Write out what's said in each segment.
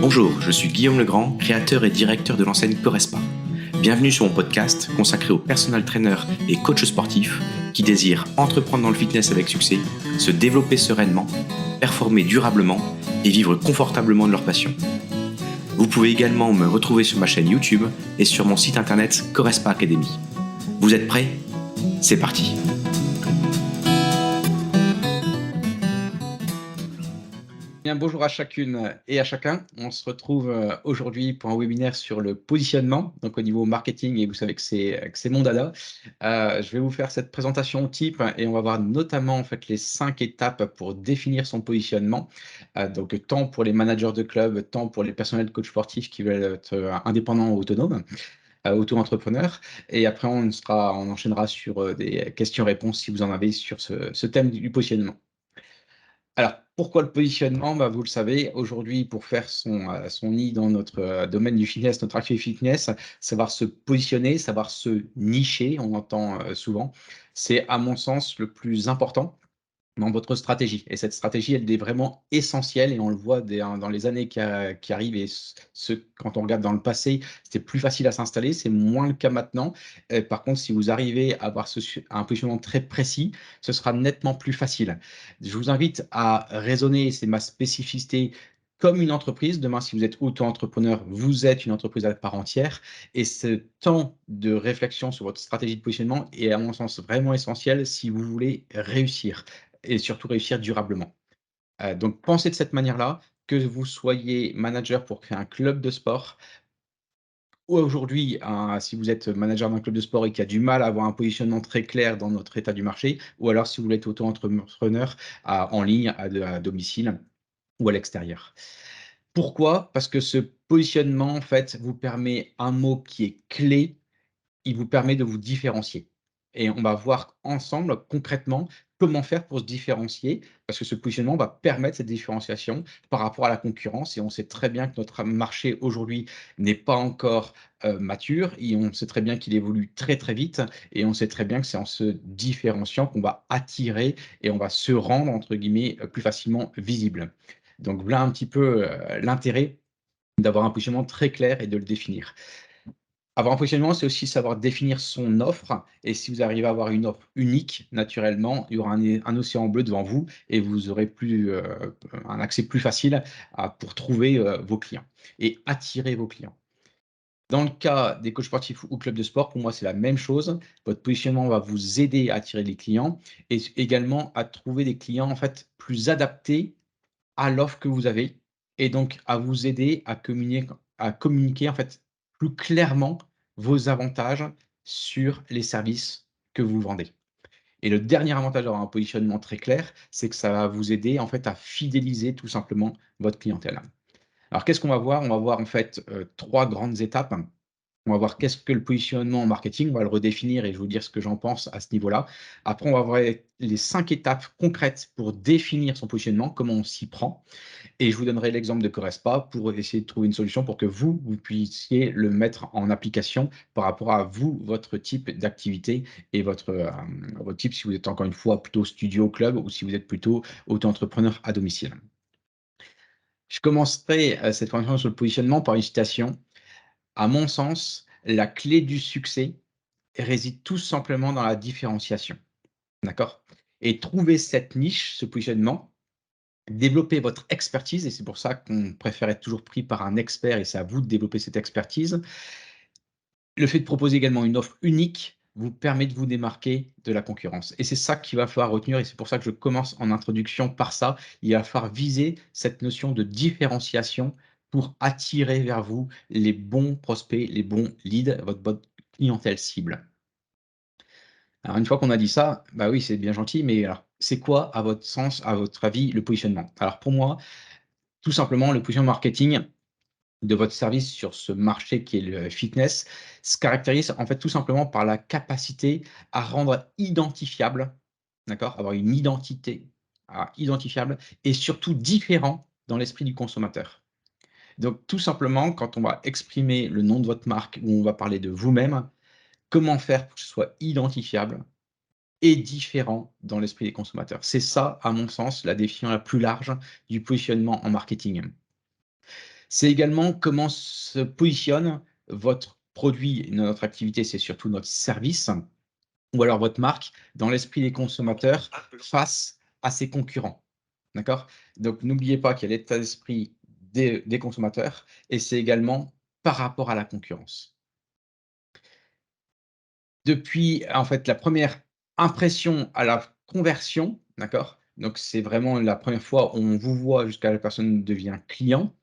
Bonjour, je suis Guillaume Legrand, créateur et directeur de l'enseigne Correspa. Bienvenue sur mon podcast consacré aux personal trainers et coachs sportifs qui désirent entreprendre dans le fitness avec succès, se développer sereinement, performer durablement et vivre confortablement de leur passion. Vous pouvez également me retrouver sur ma chaîne YouTube et sur mon site internet Correspa Academy. Vous êtes prêts ? C'est parti. Bien, bonjour à chacune et à chacun. On se retrouve aujourd'hui pour un webinaire sur le positionnement, donc au niveau marketing, et vous savez que c'est mon dada. Je vais vous faire cette présentation type et on va voir notamment en fait les 5 étapes pour définir son positionnement. Donc tant pour les managers de club, tant pour les personnels de coach sportifs qui veulent être indépendants ou autonomes, auto-entrepreneurs. Et après on enchaînera sur des questions-réponses si vous en avez sur ce thème du positionnement. Alors, pourquoi le positionnement? Vous le savez, aujourd'hui, pour faire son nid dans notre domaine du fitness, notre activité fitness, savoir se positionner, savoir se nicher, on entend souvent, c'est à mon sens le plus important dans votre stratégie. Et cette stratégie, elle est vraiment essentielle et on le voit dans les années qui arrivent et quand on regarde dans le passé, c'était plus facile à s'installer, c'est moins le cas maintenant. Par contre, si vous arrivez à avoir un positionnement très précis, ce sera nettement plus facile. Je vous invite à raisonner, c'est ma spécificité, comme une entreprise. Demain, si vous êtes auto-entrepreneur, vous êtes une entreprise à part entière. Et ce temps de réflexion sur votre stratégie de positionnement est, à mon sens, vraiment essentiel si vous voulez réussir et surtout réussir durablement. Donc pensez de cette manière-là, que vous soyez manager pour créer un club de sport ou aujourd'hui, si vous êtes manager d'un club de sport et qui a du mal à avoir un positionnement très clair dans notre état du marché, ou alors si vous voulez être auto-entrepreneur en ligne, à domicile ou à l'extérieur. Pourquoi? Parce que ce positionnement, en fait, vous permet un mot qui est clé, il vous permet de vous différencier et on va voir ensemble concrètement comment faire pour se différencier parce que ce positionnement va permettre cette différenciation par rapport à la concurrence et on sait très bien que notre marché aujourd'hui n'est pas encore, mature et on sait très bien qu'il évolue très, très vite et on sait très bien que c'est en se différenciant qu'on va attirer et on va se rendre entre guillemets, «plus facilement visible». Donc voilà un petit peu, l'intérêt d'avoir un positionnement très clair et de le définir. Avoir un positionnement, c'est aussi savoir définir son offre et si vous arrivez à avoir une offre unique, naturellement, il y aura un océan bleu devant vous et vous aurez un accès plus facile pour trouver, vos clients et attirer vos clients. Dans le cas des coachs sportifs ou clubs de sport, pour moi, c'est la même chose. Votre positionnement va vous aider à attirer des clients et également à trouver des clients, en fait, plus adaptés à l'offre que vous avez et donc à vous aider à communiquer en fait plus clairement vos avantages sur les services que vous vendez. Et le dernier avantage d'avoir un positionnement très clair, c'est que ça va vous aider en fait à fidéliser tout simplement votre clientèle. Alors qu'est-ce qu'on va voir? On va voir en fait, 3 grandes étapes. On va voir qu'est-ce que le positionnement en marketing, on va le redéfinir et je vais vous dire ce que j'en pense à ce niveau-là. Après, on va voir les 5 étapes concrètes pour définir son positionnement, comment on s'y prend et je vous donnerai l'exemple de Correspa pour essayer de trouver une solution pour que vous puissiez le mettre en application par rapport à vous, votre type d'activité et votre type, si vous êtes encore une fois plutôt studio, club ou si vous êtes plutôt auto-entrepreneur à domicile. Je commencerai, cette formation sur le positionnement par une citation. À mon sens, la clé du succès réside tout simplement dans la différenciation. D'accord? Et trouver cette niche, ce positionnement, développer votre expertise et c'est pour ça qu'on préfère être toujours pris par un expert et c'est à vous de développer cette expertise. Le fait de proposer également une offre unique vous permet de vous démarquer de la concurrence et c'est ça qu'il va falloir retenir et c'est pour ça que je commence en introduction par ça. Il va falloir viser cette notion de différenciation pour attirer vers vous les bons prospects, les bons leads, votre bonne clientèle cible. Alors une fois qu'on a dit ça, bah oui, c'est bien gentil, mais alors c'est quoi à votre sens, à votre avis, le positionnement? Alors pour moi, tout simplement, le positionnement marketing de votre service sur ce marché qui est le fitness se caractérise en fait tout simplement par la capacité à rendre identifiable, d'accord? Avoir une identité identifiable et surtout différent dans l'esprit du consommateur. Donc tout simplement, quand on va exprimer le nom de votre marque ou on va parler de vous-même, comment faire pour que ce soit identifiable? et différent dans l'esprit des consommateurs. C'est ça, à mon sens, la définition la plus large du positionnement en marketing. C'est également comment se positionne votre produit. Notre activité, c'est surtout notre service ou alors votre marque dans l'esprit des consommateurs face à ses concurrents. D'accord? Donc n'oubliez pas qu'il y a l'état d'esprit des consommateurs et c'est également par rapport à la concurrence. Depuis, en fait, la première impression à la conversion, d'accord? Donc c'est vraiment la première fois où on vous voit jusqu'à la personne devient client.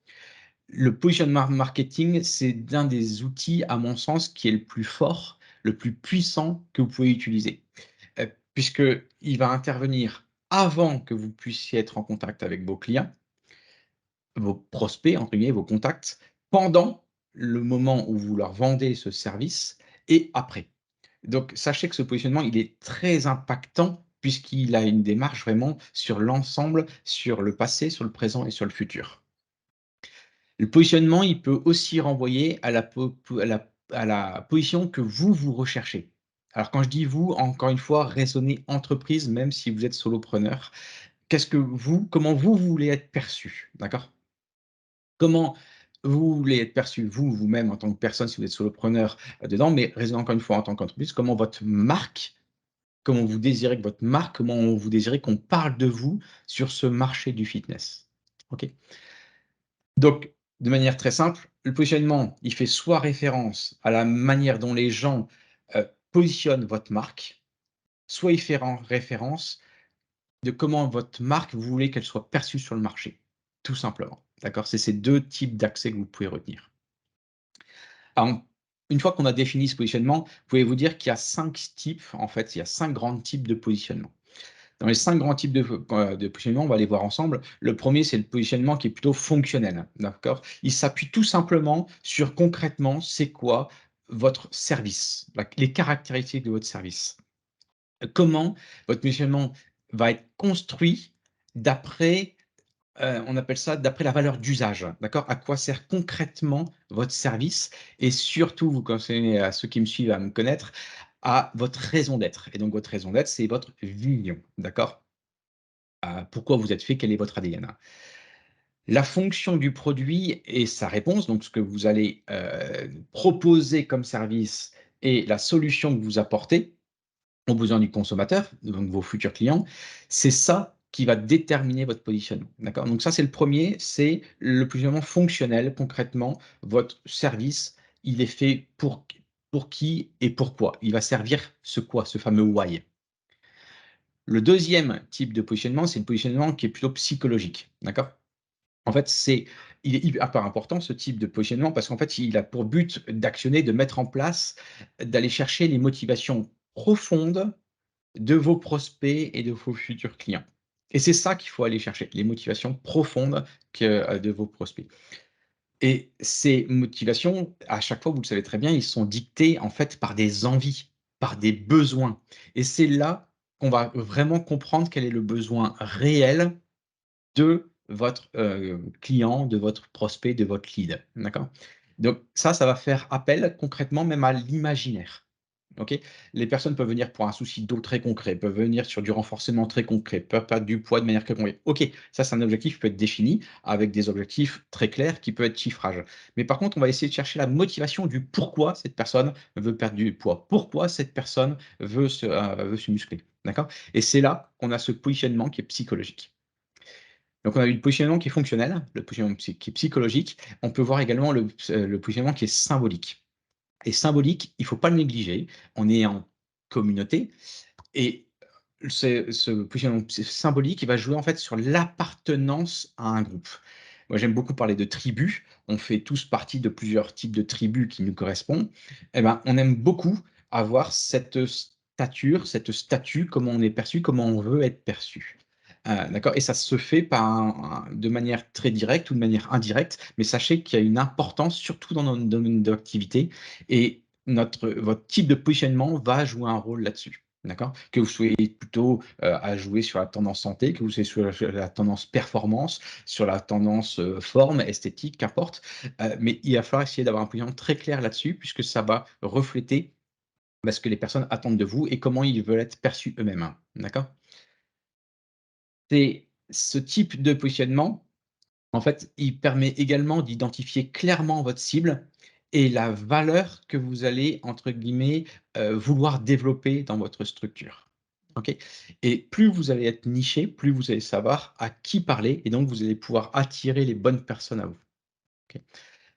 Le positionnement marketing, c'est l'un des outils, à mon sens, qui est le plus fort, le plus puissant que vous pouvez utiliser. Puisqu'il va intervenir avant que vous puissiez être en contact avec vos clients, vos prospects, entre guillemets, vos contacts, pendant le moment où vous leur vendez ce service et après. Donc sachez que ce positionnement, il est très impactant puisqu'il a une démarche vraiment sur l'ensemble, sur le passé, sur le présent et sur le futur. Le positionnement, il peut aussi renvoyer à la position que vous recherchez. Alors quand je dis vous, encore une fois, raisonnez entreprise, même si vous êtes solopreneur. Comment vous voulez être perçu, d'accord? Comment vous voulez être perçu, vous-même, en tant que personne, si vous êtes solopreneur, dedans, mais raisonnez encore une fois en tant qu'entreprise, comment vous désirez que votre marque, comment vous désirez qu'on parle de vous sur ce marché du fitness. OK? Donc, de manière très simple, le positionnement, il fait soit référence à la manière dont les gens, positionnent votre marque, soit il fait référence de comment votre marque, vous voulez qu'elle soit perçue sur le marché, tout simplement. D'accord? C'est ces 2 types d'accès que vous pouvez retenir. Alors, une fois qu'on a défini ce positionnement, vous pouvez vous dire qu'il y a 5 types, en fait, il y a 5 grands types de positionnement. Dans les 5 grands types de positionnement, on va les voir ensemble. Le premier, c'est le positionnement qui est plutôt fonctionnel, d'accord? Il s'appuie tout simplement sur concrètement, c'est quoi votre service, les caractéristiques de votre service. Comment votre positionnement va être construit d'après, on appelle ça d'après la valeur d'usage, d'accord? À quoi sert concrètement votre service et surtout, vous conseillez à ceux qui me suivent à me connaître, à votre raison d'être et donc votre raison d'être, c'est votre vision, d'accord? Pourquoi vous êtes fait, quel est votre ADN. La fonction du produit et sa réponse, donc ce que vous allez, proposer comme service et la solution que vous apportez aux besoins du consommateur, donc vos futurs clients, c'est ça qui va déterminer votre positionnement, d'accord? Donc ça, c'est le premier, c'est le positionnement fonctionnel. Concrètement, votre service, il est fait pour qui et pourquoi? Il va servir ce quoi? Ce fameux why. Le deuxième type de positionnement, c'est le positionnement qui est plutôt psychologique, d'accord? En fait, il est hyper important ce type de positionnement parce qu'en fait, il a pour but d'actionner, de mettre en place, d'aller chercher les motivations profondes de vos prospects et de vos futurs clients. Et c'est ça qu'il faut aller chercher, les motivations profondes de vos prospects. Et ces motivations, à chaque fois, vous le savez très bien, ils sont dictés en fait par des envies, par des besoins. Et c'est là qu'on va vraiment comprendre quel est le besoin réel de votre, client, de votre prospect, de votre lead, d'accord? Donc ça va faire appel concrètement même à l'imaginaire, OK? Les personnes peuvent venir pour un souci d'eau très concret, peuvent venir sur du renforcement très concret, peuvent perdre du poids de manière très concrète. OK, ça c'est un objectif qui peut être défini avec des objectifs très clairs qui peut être chiffrage. Mais par contre, on va essayer de chercher la motivation du pourquoi cette personne veut perdre du poids, pourquoi cette personne veut se muscler, d'accord? Et c'est là qu'on a ce positionnement qui est psychologique. Donc on a eu le positionnement qui est fonctionnel, le positionnement qui est psychologique. On peut voir également le positionnement qui est symbolique. Et symbolique, il ne faut pas le négliger. On est en communauté et ce positionnement symbolique, il va jouer en fait sur l'appartenance à un groupe. Moi, j'aime beaucoup parler de tribus. On fait tous partie de plusieurs types de tribus qui nous correspondent. Eh ben, on aime beaucoup avoir cette stature, cette statut, comment on est perçu, comment on veut être perçu. D'accord? Et ça se fait par de manière très directe ou de manière indirecte, mais sachez qu'il y a une importance, surtout dans notre domaine d'activité et votre type de positionnement va jouer un rôle là-dessus. D'accord? Que vous soyez plutôt, à jouer sur la tendance santé, que vous soyez sur la tendance performance, sur la tendance, forme, esthétique, qu'importe. Mais il va falloir essayer d'avoir un positionnement très clair là-dessus puisque ça va refléter ce que les personnes attendent de vous et comment ils veulent être perçus eux-mêmes, hein, d'accord? C'est ce type de positionnement, en fait, il permet également d'identifier clairement votre cible et la valeur que vous allez, entre guillemets, vouloir développer dans votre structure. OK? Et plus vous allez être niché, plus vous allez savoir à qui parler et donc vous allez pouvoir attirer les bonnes personnes à vous. OK?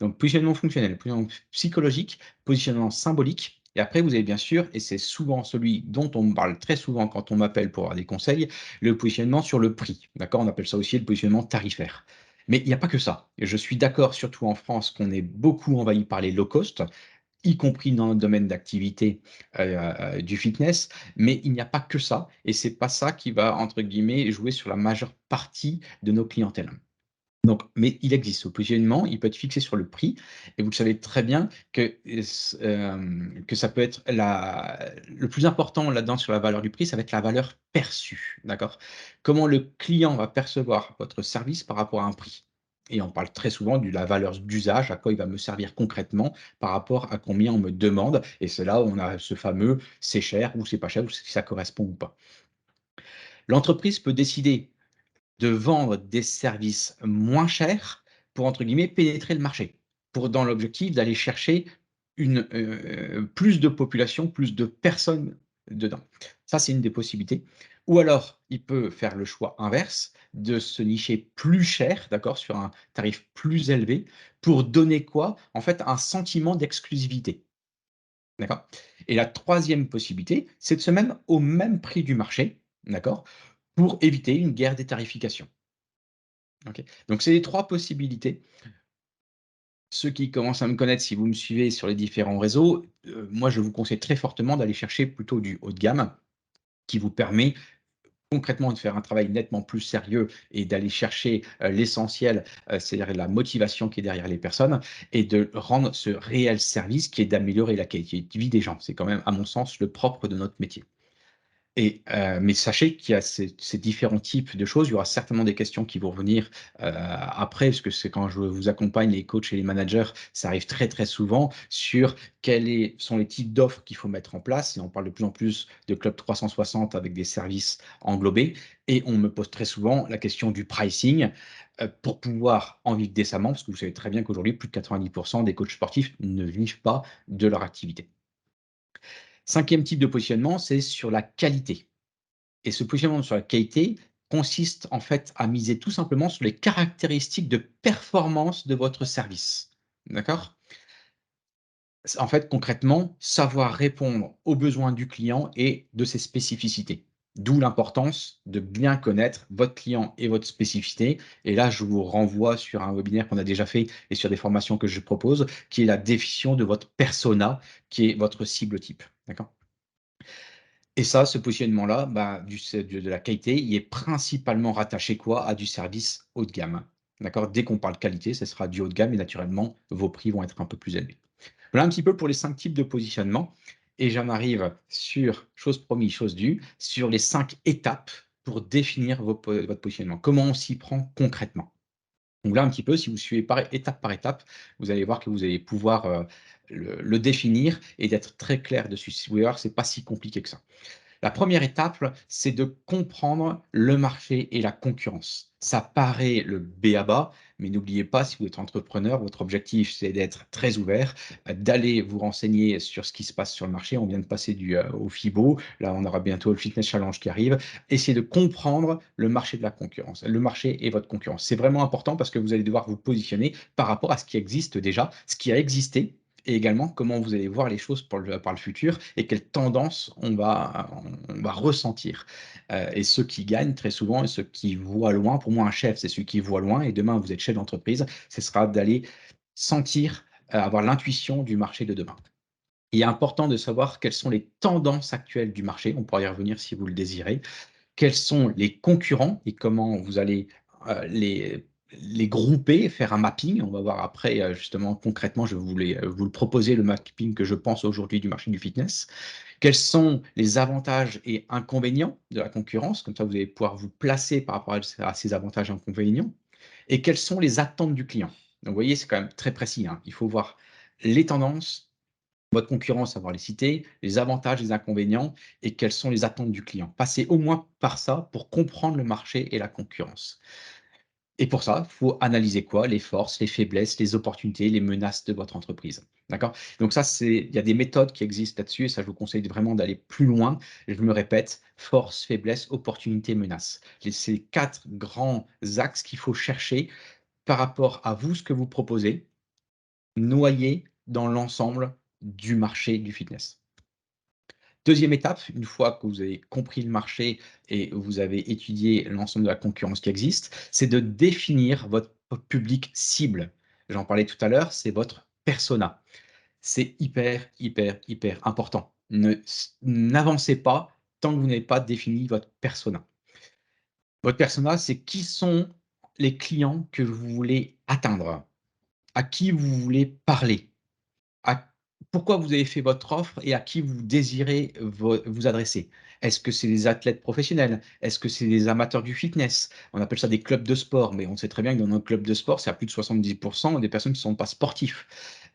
Donc positionnement fonctionnel, positionnement psychologique, positionnement symbolique et après vous avez bien sûr, et c'est souvent celui dont on me parle très souvent quand on m'appelle pour avoir des conseils, le positionnement sur le prix, d'accord? On appelle ça aussi le positionnement tarifaire. Mais il n'y a pas que ça. Et je suis d'accord, surtout en France, qu'on est beaucoup envahi par les low cost, y compris dans notre domaine d'activité, du fitness, mais il n'y a pas que ça et c'est pas ça qui va, entre guillemets, «jouer» sur la majeure partie de nos clientèles. Donc, mais il existe ce positionnement, il peut être fixé sur le prix et vous le savez très bien que, que ça peut être le plus important là-dedans sur la valeur du prix, ça va être la valeur perçue, d'accord? Comment le client va percevoir votre service par rapport à un prix? Et on parle très souvent de la valeur d'usage, à quoi il va me servir concrètement par rapport à combien on me demande et c'est là où on a ce fameux: «C'est cher» ou «C'est pas cher» ou si ça correspond ou pas. L'entreprise peut décider de vendre des services moins chers pour, entre guillemets, «pénétrer le marché», pour dans l'objectif d'aller chercher plus de population, plus de personnes dedans. Ça, c'est une des possibilités. Ou alors, il peut faire le choix inverse, de se nicher plus cher, d'accord, sur un tarif plus élevé, pour donner quoi? En fait, un sentiment d'exclusivité, d'accord? Et la troisième possibilité, c'est de se mettre au même prix du marché, d'accord? Pour éviter une guerre des tarifications. OK. Donc c'est les 3 possibilités. Ceux qui commencent à me connaître, si vous me suivez sur les différents réseaux, moi je vous conseille très fortement d'aller chercher plutôt du haut de gamme, qui vous permet concrètement de faire un travail nettement plus sérieux et d'aller chercher, l'essentiel, c'est-à-dire la motivation qui est derrière les personnes et de rendre ce réel service qui est d'améliorer la qualité de vie des gens. C'est quand même, à mon sens, le propre de notre métier. Et mais sachez qu'il y a ces différents types de choses. Il y aura certainement des questions qui vont revenir, après, parce que c'est quand je vous accompagne, les coachs et les managers, ça arrive très, très souvent sur sont les types d'offres qu'il faut mettre en place et on parle de plus en plus de club 360 avec des services englobés et on me pose très souvent la question du pricing, pour pouvoir en vivre décemment, parce que vous savez très bien qu'aujourd'hui, plus de 90 des coachs sportifs ne vivent pas de leur activité. 5e type de positionnement, c'est sur la qualité. Et ce positionnement sur la qualité consiste en fait à miser tout simplement sur les caractéristiques de performance de votre service. D'accord? En fait, concrètement, savoir répondre aux besoins du client et de ses spécificités. D'où l'importance de bien connaître votre client et votre spécificité. Et là, je vous renvoie sur un webinaire qu'on a déjà fait et sur des formations que je propose, qui est la définition de votre persona, qui est votre cible type. D'accord? Et ça, ce positionnement-là, bah, de la qualité, il est principalement rattaché quoi? À du service haut de gamme. D'accord? Dès qu'on parle qualité, ce sera du haut de gamme et naturellement, vos prix vont être un peu plus élevés. Voilà un petit peu pour les 5 types de positionnement et j'en arrive sur, chose promise, chose due, sur les 5 étapes pour définir votre positionnement. Comment on s'y prend concrètement? Donc là, un petit peu, si vous suivez par étape, vous allez voir que vous allez pouvoir, le définir et d'être très clair dessus. Si vous voulez voir, c'est pas si compliqué que ça. La première étape, c'est de comprendre le marché et la concurrence. Ça paraît le b.a-ba, mais n'oubliez pas, si vous êtes entrepreneur, votre objectif, c'est d'être très ouvert, d'aller vous renseigner sur ce qui se passe sur le marché. On vient de passer au FIBO. Là, on aura bientôt le Fitness Challenge qui arrive. Essayez de comprendre le marché de la concurrence, le marché et votre concurrence. C'est vraiment important parce que vous allez devoir vous positionner par rapport à ce qui existe déjà, ce qui a existé et également comment vous allez voir les choses par le futur et quelles tendances on va ressentir. Et ceux qui gagnent très souvent et ceux qui voient loin, pour moi un chef, c'est celui qui voit loin et demain vous êtes chef d'entreprise, ce sera d'aller sentir, avoir l'intuition du marché de demain. Il est important de savoir quelles sont les tendances actuelles du marché, on pourra y revenir si vous le désirez. Quels sont les concurrents et comment vous allez, les grouper, faire un mapping. On va voir après, justement concrètement, je voulais, vous le proposer le mapping que je pense aujourd'hui du marché du fitness. Quels sont les avantages et inconvénients de la concurrence? Comme ça, vous allez pouvoir vous placer par rapport à ces avantages et inconvénients. Et quelles sont les attentes du client? Donc vous voyez, c'est quand même très précis, hein. Il faut voir les tendances, Votre concurrent, savoir les citer, les avantages, les inconvénients et quelles sont les attentes du client. Passez au moins par ça pour comprendre le marché et la concurrence. Et pour ça, il faut analyser quoi? Les forces, les faiblesses, les opportunités, les menaces de votre entreprise. D'accord? Donc ça, il y a des méthodes qui existent là-dessus et ça, je vous conseille vraiment d'aller plus loin. Je me répète, force, faiblesse, opportunité, menace. C'est les 4 grands axes qu'il faut chercher par rapport à vous, ce que vous proposez, noyé dans l'ensemble du marché du fitness. Deuxième étape, une fois que vous avez compris le marché et vous avez étudié l'ensemble de la concurrence qui existe, c'est de définir votre public cible. J'en parlais tout à l'heure, c'est votre persona. C'est hyper, hyper, hyper important. N'avancez pas tant que vous n'avez pas défini votre persona. Votre persona, c'est qui sont les clients que vous voulez atteindre, à qui vous voulez parler, à pourquoi vous avez fait votre offre et à qui vous désirez vous adresser. Est-ce que c'est des athlètes professionnels? Est-ce que c'est des amateurs du fitness? On appelle ça des clubs de sport, mais on sait très bien que dans nos clubs de sport, c'est à plus de 70 des personnes qui ne sont pas sportifs.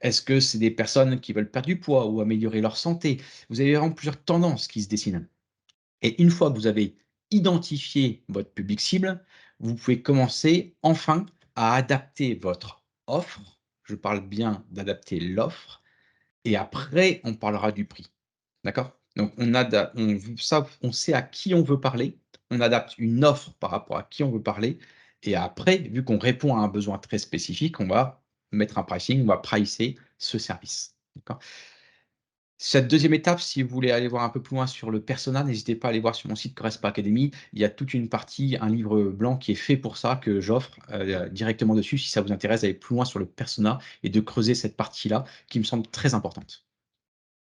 Est-ce que c'est des personnes qui veulent perdre du poids ou améliorer leur santé? Vous avez vraiment plusieurs tendances qui se dessinent. Et une fois que vous avez identifié votre public cible, vous pouvez commencer enfin à adapter votre offre. Je parle bien d'adapter l'offre et après, on parlera du prix. D'accord? Donc on sait à qui on veut parler, on adapte une offre par rapport à qui on veut parler et après, vu qu'on répond à un besoin très spécifique, on va mettre un pricing, on va pricer ce service. D'accord? Cette deuxième étape, si vous voulez aller voir un peu plus loin sur le persona, n'hésitez pas à aller voir sur mon site Corespa Academy. Il y a toute une partie, un livre blanc qui est fait pour ça, que j'offre directement dessus, si ça vous intéresse d'aller plus loin sur le persona et de creuser cette partie-là qui me semble très importante.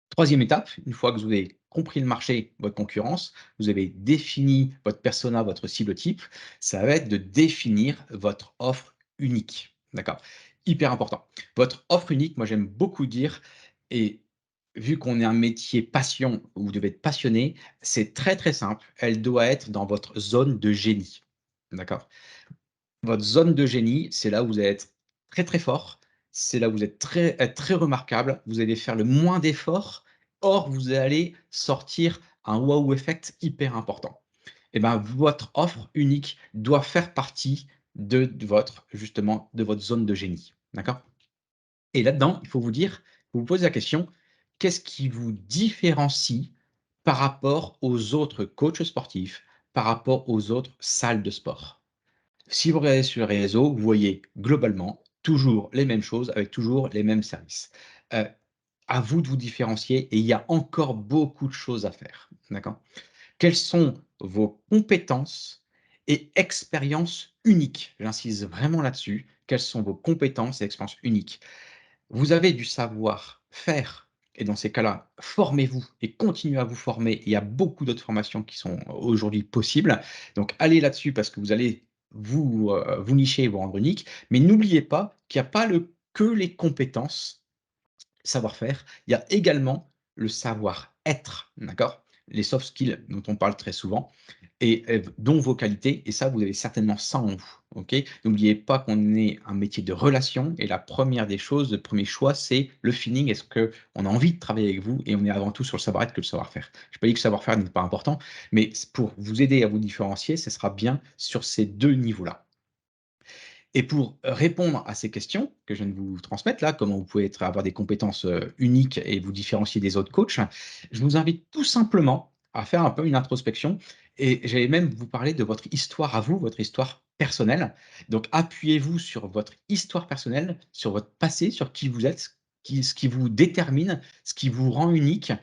Troisième étape, une fois que vous avez compris le marché, votre concurrence, vous avez défini votre persona, votre cible type, ça va être de définir votre offre unique. D'accord? Hyper important. Votre offre unique, moi j'aime beaucoup dire, et vu qu'on est un métier passion, où vous devez être passionné, c'est très très simple. Elle doit être dans votre zone de génie. D'accord? Votre zone de génie, c'est là où vous allez être très, très fort, c'est là où vous êtes très remarquable, vous allez faire le moins d'efforts, or vous allez sortir un wow effect hyper important. Et ben, votre offre unique doit faire partie de votre justement, de votre zone de génie. D'accord? Et là-dedans, il faut vous poser la question: qu'est-ce qui vous différencie par rapport aux autres coachs sportifs, par rapport aux autres salles de sport? Si vous regardez sur les réseaux, vous voyez globalement toujours les mêmes choses avec toujours les mêmes services. Heu, à vous de vous différencier et il y a encore beaucoup de choses à faire, d'accord? Quelles sont vos compétences et expériences uniques? J'insiste vraiment là-dessus. Quelles sont vos compétences et expériences uniques? Vous avez du savoir-faire et dans ces cas-là, formez-vous et continuez à vous former. Il y a beaucoup d'autres formations qui sont aujourd'hui possibles. Donc allez là-dessus parce que vous allez vous nicher et vous rendre unique. Mais n'oubliez pas qu'il n'y a pas que les compétences, savoir-faire, il y a également le savoir-être, d'accord? Les soft skills dont on parle très souvent et dont vos qualités et ça, vous avez certainement ça en vous, OK? N'oubliez pas qu'on est un métier de relation et la première des choses, le premier choix, c'est le feeling. Est-ce qu'on a envie de travailler avec vous? Et on est avant tout sur le savoir-être que le savoir-faire. Je n'ai pas dit que le savoir-faire n'est pas important, mais pour vous aider à vous différencier, ce sera bien sur ces 2 niveaux-là. Et pour répondre à ces questions que je viens de vous transmettre là, comment vous pouvez avoir des compétences, uniques et vous différencier des autres coachs, je vous invite tout simplement à faire un peu une introspection et j'allais même vous parler de votre histoire à vous, votre histoire personnelle. Donc appuyez-vous sur votre histoire personnelle, sur votre passé, sur qui vous êtes, ce qui vous détermine, ce qui vous rend unique,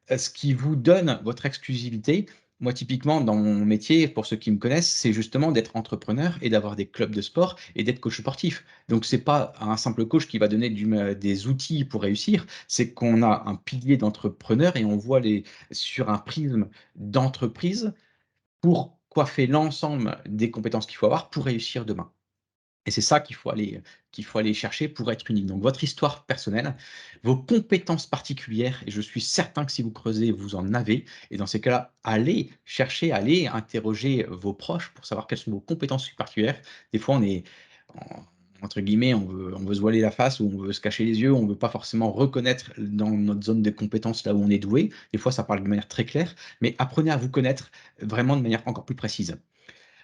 ce qui vous donne votre exclusivité. Moi, typiquement, dans mon métier, pour ceux qui me connaissent, c'est justement d'être entrepreneur et d'avoir des clubs de sport et d'être coach sportif. Donc, c'est pas un simple coach qui va donner des outils pour réussir, c'est qu'on a un pilier d'entrepreneur et on voit sur un prisme d'entreprise pour coiffer l'ensemble des compétences qu'il faut avoir pour réussir demain. Et c'est ça qu'il faut aller chercher pour être unique. Donc votre histoire personnelle, vos compétences particulières et je suis certain que si vous creusez, vous en avez et dans ces cas-là, allez chercher, allez interroger vos proches pour savoir quelles sont vos compétences particulières. Des fois, on entre guillemets, on veut se voiler la face ou on veut se cacher les yeux, on ne veut pas forcément reconnaître dans notre zone de compétences là où on est doué. Des fois, ça parle de manière très claire, mais apprenez à vous connaître vraiment de manière encore plus précise.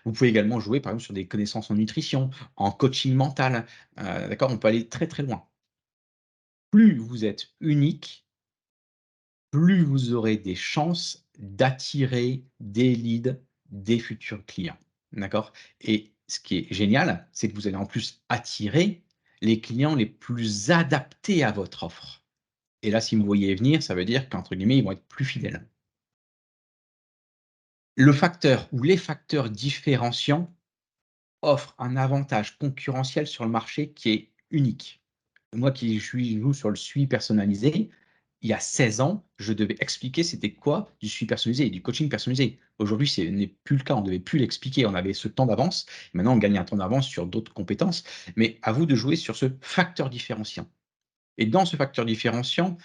Vous pouvez également jouer, par exemple, sur des connaissances en nutrition, en coaching mental, d'accord? On peut aller très, très loin. Plus vous êtes unique, plus vous aurez des chances d'attirer des leads, des futurs clients. D'accord? Et ce qui est génial, c'est que vous allez en plus attirer les clients les plus adaptés à votre offre. Et là, si vous me voyez venir, ça veut dire qu'entre guillemets, ils vont être plus fidèles. Le facteur ou les facteurs différenciants offrent un avantage concurrentiel sur le marché qui est unique. Moi qui joue sur le suivi personnalisé, il y a 16 ans, je devais expliquer c'était quoi du suivi personnalisé et du coaching personnalisé. Aujourd'hui, ce n'est plus le cas, on ne devait plus l'expliquer, on avait ce temps d'avance. Maintenant, on gagne un temps d'avance sur d'autres compétences, mais à vous de jouer sur ce facteur différenciant. Et dans ce facteur différenciant,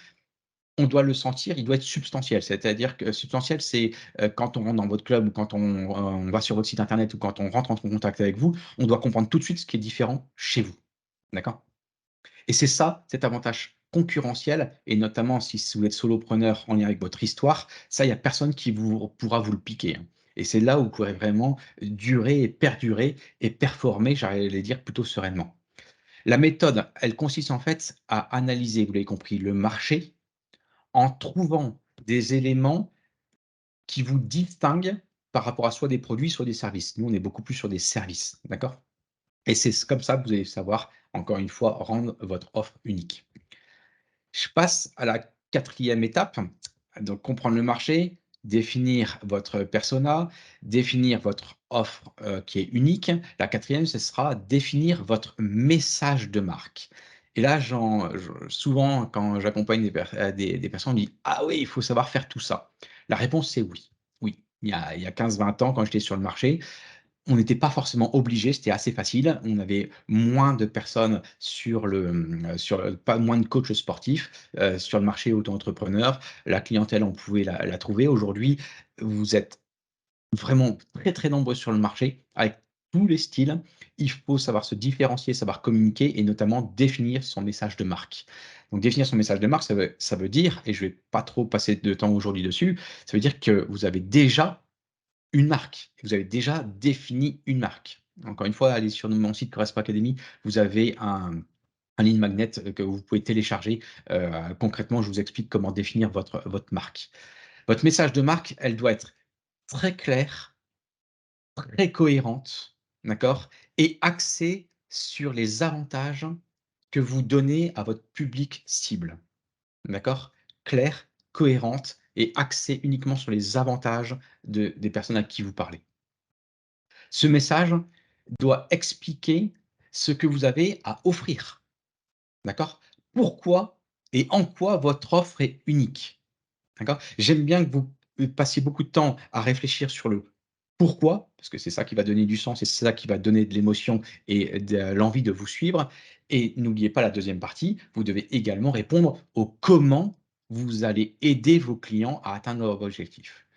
on doit le sentir, il doit être substantiel. C'est-à-dire que substantiel, c'est, quand on rentre dans votre club ou quand on va sur votre site internet ou quand on rentre en contact avec vous, on doit comprendre tout de suite ce qui est différent chez vous. D'accord? Et c'est ça, cet avantage concurrentiel et notamment si vous êtes solopreneur en lien avec votre histoire, ça, il y a personne qui pourra vous le piquer, hein. Et c'est là où vous pourrez vraiment durer et perdurer et performer, j'allais dire plutôt sereinement. La méthode, elle consiste en fait à analyser, vous l'avez compris, le marché en trouvant des éléments qui vous distinguent par rapport à soit des produits, soit des services. Nous, on est beaucoup plus sur des services, d'accord? Et c'est comme ça que vous allez savoir, encore une fois, rendre votre offre unique. Je passe à la quatrième étape, donc comprendre le marché, définir votre persona, définir votre offre, qui est unique. La quatrième, ce sera définir votre message de marque. Et là, souvent, quand j'accompagne des personnes, on me dit: «Ah oui, il faut savoir faire tout ça». La réponse, c'est oui. Oui, il y a 15-20 ans, quand j'étais sur le marché, on n'était pas forcément obligé, c'était assez facile. On avait moins de personnes pas moins de coachs sportifs, sur le marché auto-entrepreneur. La clientèle, on pouvait la trouver. Aujourd'hui, vous êtes vraiment très, très nombreux sur le marché avec tous les styles. Il faut savoir se différencier, savoir communiquer et notamment définir son message de marque. Donc définir son message de marque, ça veut dire, et je ne vais pas trop passer de temps aujourd'hui dessus, ça veut dire que vous avez déjà une marque. Vous avez déjà défini une marque. Encore une fois, allez sur mon site Corespa Academy, vous avez un lead magnet, que vous pouvez télécharger. Concrètement, je vous explique comment définir votre marque. Votre message de marque, elle doit être très claire, très cohérente, d'accord? Et axée sur les avantages que vous donnez à votre public cible. D'accord? Claire, cohérente et axée uniquement sur les avantages des personnes à qui vous parlez. Ce message doit expliquer ce que vous avez à offrir. D'accord? Pourquoi et en quoi votre offre est unique. D'accord? J'aime bien que vous passiez beaucoup de temps à réfléchir sur le pourquoi, parce que c'est ça qui va donner du sens et c'est ça qui va donner de l'émotion et de l'envie de vous suivre. Et n'oubliez pas la deuxième partie, vous devez également répondre au comment vous allez aider vos clients à atteindre leurs objectifs.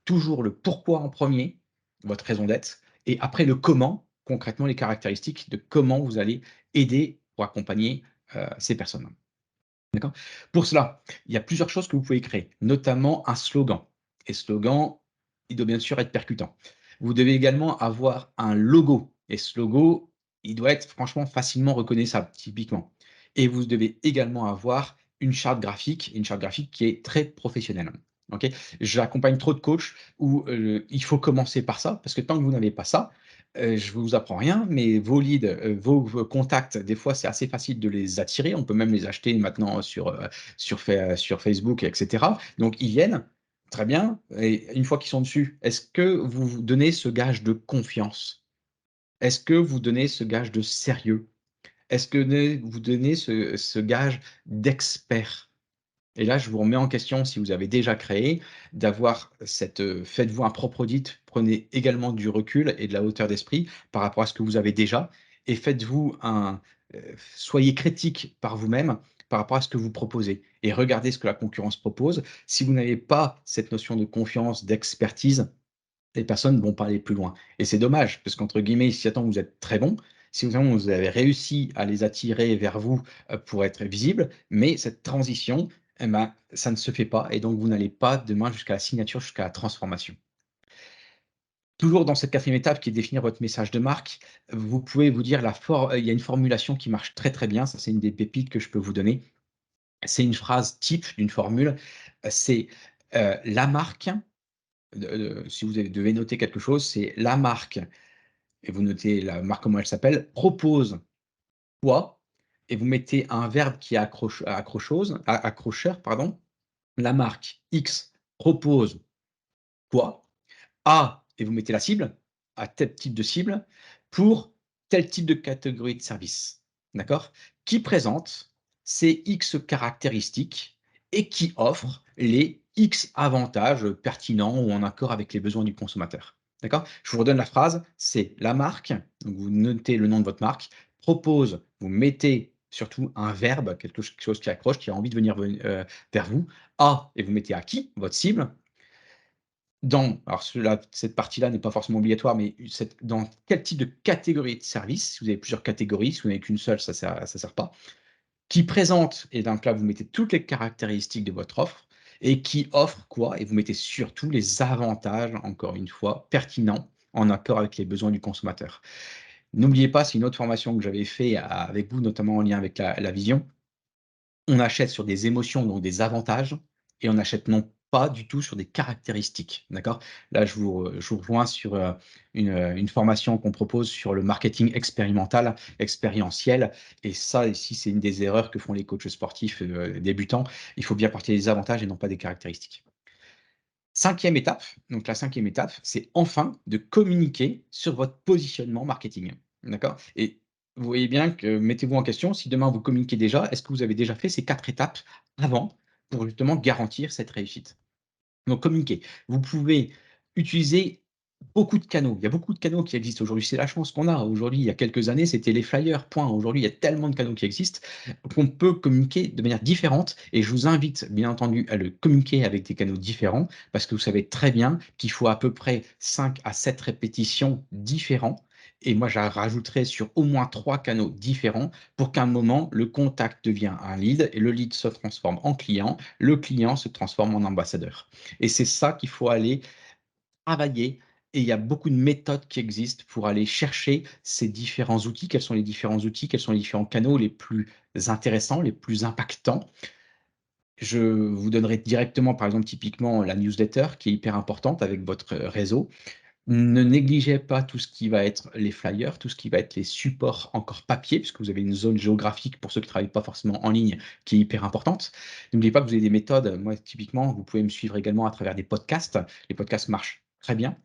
Toujours le pourquoi en premier, votre raison d'être, et après le comment, concrètement les caractéristiques de comment vous allez aider ou accompagner ces personnes. D'accord? Pour cela, il y a plusieurs choses que vous pouvez créer, notamment un slogan. Et ce slogan, il doit bien sûr être percutant. Vous devez également avoir un logo. Et ce logo, il doit être franchement facilement reconnaissable, typiquement. Et vous devez également avoir une charte graphique qui est très professionnelle. OK? J'accompagne trop de coachs où il faut commencer par ça, parce que tant que vous n'avez pas ça, je ne vous apprends rien, mais vos leads, vos contacts, des fois, c'est assez facile de les attirer. On peut même les acheter maintenant sur Facebook et cetera. Donc ils viennent, très bien et une fois qu'ils sont dessus, est-ce que vous vous donnez ce gage de confiance? Est-ce que vous donnez ce gage de sérieux? Est-ce que vous donnez ce gage d'expert? Et là, je vous remets en question si vous avez déjà créé, d'avoir faites-vous un propre audit, prenez également du recul et de la hauteur d'esprit par rapport à ce que vous avez déjà et soyez critique par vous-même par rapport à ce que vous proposez et regardez ce que la concurrence propose. Si vous n'avez pas cette notion de confiance, d'expertise, les personnes ne vont pas aller plus loin et c'est dommage parce qu'entre guillemets, «ils s'y attendent», vous êtes très bon, Si vous avez réussi à les attirer vers vous, pour être visibles, mais cette transition, eh ben, ça ne se fait pas et donc vous n'allez pas demain jusqu'à la signature, jusqu'à la transformation. Toujours dans cette 4e étape qui est définir votre message de marque, vous pouvez vous dire il y a une formulation qui marche très, très bien, ça c'est une des pépites que je peux vous donner. C'est une phrase type d'une formule, c'est, la marque, si vous devez noter quelque chose, c'est la marque et vous notez la marque, comment elle s'appelle, propose quoi et vous mettez un verbe qui est accrocheur, pardon. La marque X propose quoi? A et vous mettez la cible, à tel type de cible, pour tel type de catégorie de service. D'accord? Qui présente ces X caractéristiques et qui offre les X avantages pertinents ou en accord avec les besoins du consommateur. D'accord? Je vous redonne la phrase, c'est la marque, donc vous notez le nom de votre marque, propose, vous mettez surtout un verbe, quelque chose qui accroche, qui a envie de venir vers vous, A et vous mettez à qui? Votre cible, alors cette partie-là n'est pas forcément obligatoire, mais dans quel type de catégorie de service, si vous avez plusieurs catégories, si vous n'avez qu'une seule, ça sert pas. Qui présente et donc là, vous mettez toutes les caractéristiques de votre offre et qui offre quoi? Et vous mettez surtout les avantages, encore une fois, pertinents, en accord avec les besoins du consommateur. N'oubliez pas, c'est une autre formation que j'avais fait avec vous, notamment en lien avec la vision. On achète sur des émotions, donc des avantages et on achète non pas du tout sur des caractéristiques, d'accord? Là, je vous rejoins sur, une formation qu'on propose sur le marketing expérimental, expérientiel et ça ici, c'est une des erreurs que font les coachs sportifs, débutants. Il faut bien partir des avantages et non pas des caractéristiques. 5e étape, donc la 5e étape, c'est enfin de communiquer sur votre positionnement marketing, d'accord? Et vous voyez bien que mettez-vous en question, si demain vous communiquez déjà, est-ce que vous avez déjà fait ces 4 étapes avant pour justement garantir cette réussite? Donc communiquer. Vous pouvez utiliser beaucoup de canaux. Il y a beaucoup de canaux qui existent aujourd'hui. C'est la chance qu'on a. Aujourd'hui, il y a quelques années, c'était les flyers, point. Aujourd'hui, il y a tellement de canaux qui existent qu'on peut communiquer de manière différente et je vous invite, bien entendu, à le communiquer avec des canaux différents parce que vous savez très bien qu'il faut à peu près 5 à 7 répétitions différents et moi, je rajouterais sur au moins 3 canaux différents pour qu'à un moment, le contact devienne un lead et le lead se transforme en client, le client se transforme en ambassadeur. Et c'est ça qu'il faut aller travailler et il y a beaucoup de méthodes qui existent pour aller chercher ces différents outils. Quels sont les différents outils? Quels sont les différents canaux les plus intéressants, les plus impactants? Je vous donnerai directement, par exemple, typiquement la newsletter qui est hyper importante avec votre réseau. Ne négligez pas tout ce qui va être les flyers, tout ce qui va être les supports encore papier, puisque vous avez une zone géographique pour ceux qui ne travaillent pas forcément en ligne qui est hyper importante. N'oubliez pas que vous avez des méthodes. Moi, typiquement, vous pouvez me suivre également à travers des podcasts. Les podcasts marchent très bien.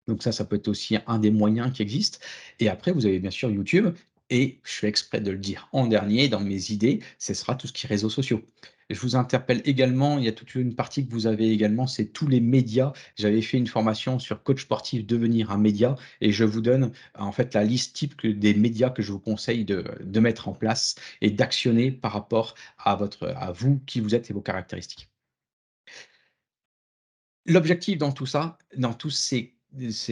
Donc ça peut être aussi un des moyens qui existent. Et après, vous avez bien sûr YouTube. Et je fais exprès de le dire en dernier, dans mes idées, ce sera tout ce qui est réseaux sociaux. Je vous interpelle également, il y a toute une partie que vous avez également, c'est tous les médias. J'avais fait une formation sur coach sportif, devenir un média, et je vous donne en fait la liste type des médias que je vous conseille de mettre en place et d'actionner par rapport à vous, qui vous êtes et vos caractéristiques. L'objectif dans tout ça, dans tous ces